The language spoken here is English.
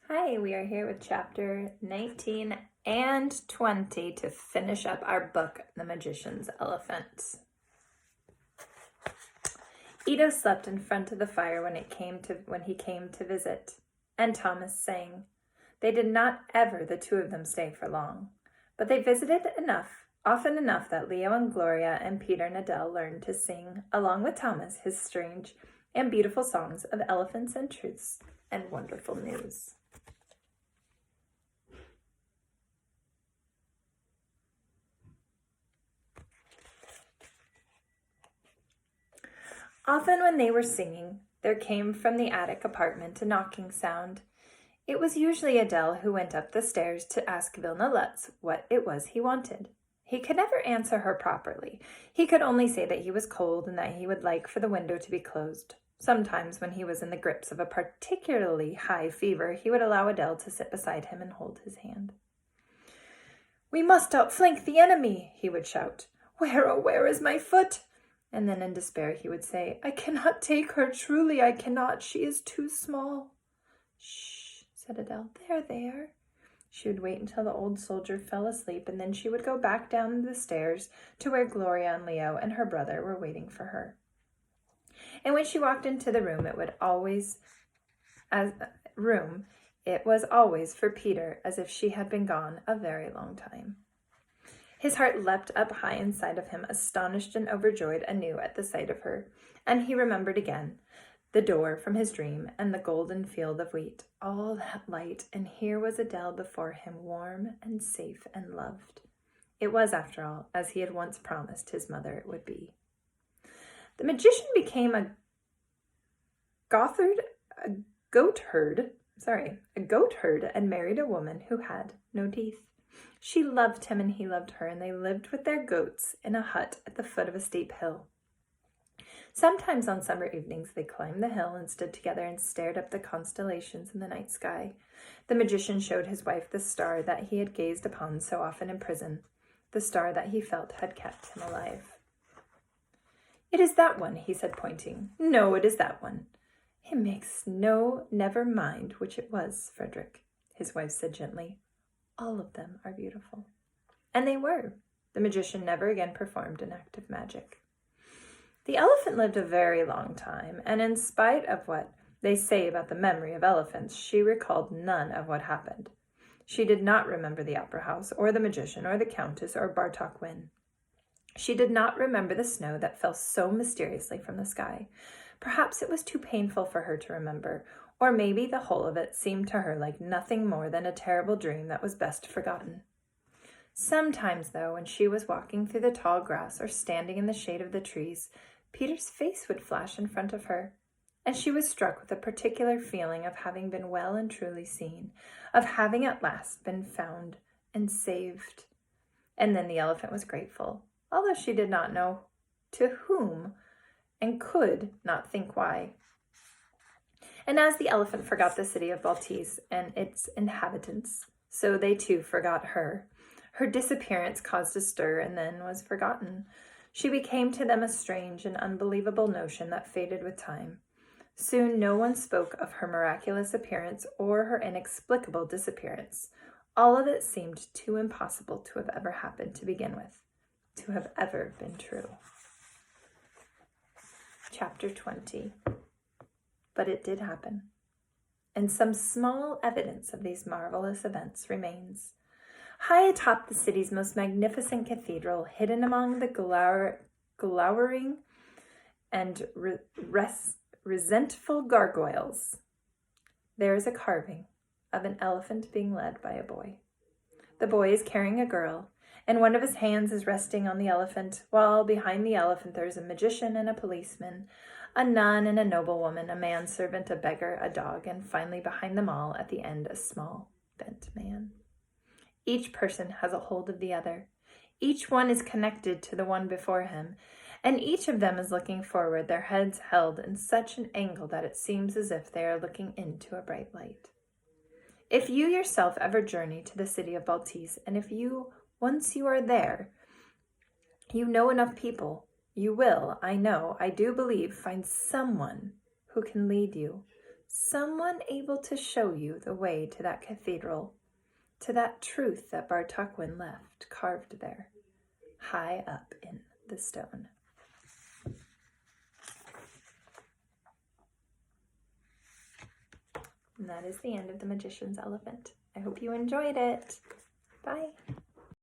Hi, we are here with chapter 19 and 20 to finish up our book, The Magician's Elephant. Edo slept in front of the fire when he came to visit, and Thomas sang. They did not ever, the two of them, stay for long, but they visited often enough that Leo and Gloria and Peter and Adele learned to sing, along with Thomas, his strange and beautiful songs of elephants and truths and wonderful news. Often when they were singing, there came from the attic apartment a knocking sound. It was usually Adele who went up the stairs to ask Vilna Lutz what it was he wanted. He could never answer her properly. He could only say that he was cold and that he would like for the window to be closed. Sometimes when he was in the grips of a particularly high fever, he would allow Adele to sit beside him and hold his hand. "We must outflank the enemy," he would shout. "Where, oh, where is my foot?" And then in despair he would say, "I cannot take her, truly I cannot, she is too small." "Shh," said Adele, there. She would wait until the old soldier fell asleep, and then she would go back down the stairs to where Gloria and Leo and her brother were waiting for her. And when she walked into the room, it was always for Peter as if she had been gone a very long time. His heart leapt up high inside of him, astonished and overjoyed anew at the sight of her, and he remembered again the door from his dream and the golden field of wheat, all that light, and here was Adele before him, warm and safe and loved. It was, after all, as he had once promised his mother it would be. The magician became a goat herd, and married a woman who had no teeth. She loved him and he loved her, and they lived with their goats in a hut at the foot of a steep hill. Sometimes on summer evenings they climbed the hill and stood together and stared up the constellations in the night sky. The magician showed his wife the star that he had gazed upon so often in prison, the star that he felt had kept him alive. "It is that one," he said, pointing. "No, it is that one." "It makes never mind which it was, Frederick," his wife said gently. "All of them are beautiful." And they were. The magician never again performed an act of magic. The elephant lived a very long time, and in spite of what they say about the memory of elephants, she recalled none of what happened. She did not remember the opera house, or the magician, or the countess, or Bartok Wynn. She did not remember the snow that fell so mysteriously from the sky. Perhaps it was too painful for her to remember, or maybe the whole of it seemed to her like nothing more than a terrible dream that was best forgotten. Sometimes, though, when she was walking through the tall grass or standing in the shade of the trees, Peter's face would flash in front of her, and she was struck with a particular feeling of having been well and truly seen, of having at last been found and saved. And then the elephant was grateful, although she did not know to whom and could not think why. And as the elephant forgot the city of Baltis and its inhabitants, so they too forgot her. Her disappearance caused a stir and then was forgotten. She became to them a strange and unbelievable notion that faded with time. Soon no one spoke of her miraculous appearance or her inexplicable disappearance. All of it seemed too impossible to have ever happened to begin with, to have ever been true. Chapter 20. But it did happen, and some small evidence of these marvelous events remains. High atop the city's most magnificent cathedral, hidden among the glowering and resentful gargoyles, there is a carving of an elephant being led by a boy. The boy is carrying a girl, and one of his hands is resting on the elephant, while behind the elephant there is a magician and a policeman, a nun and a noblewoman, a manservant, a beggar, a dog, and finally behind them all, at the end, a small, bent man. Each person has a hold of the other. Each one is connected to the one before him, and each of them is looking forward, their heads held in such an angle that it seems as if they are looking into a bright light. If you yourself ever journey to the city of Baltis, and if once you are there, you know enough people, you will, I do believe, find someone who can lead you someone able to show you the way to that cathedral, to that truth that Bartuquin left carved there, high up in the stone. And that is the end of The Magician's Elephant. I hope you enjoyed it. Bye.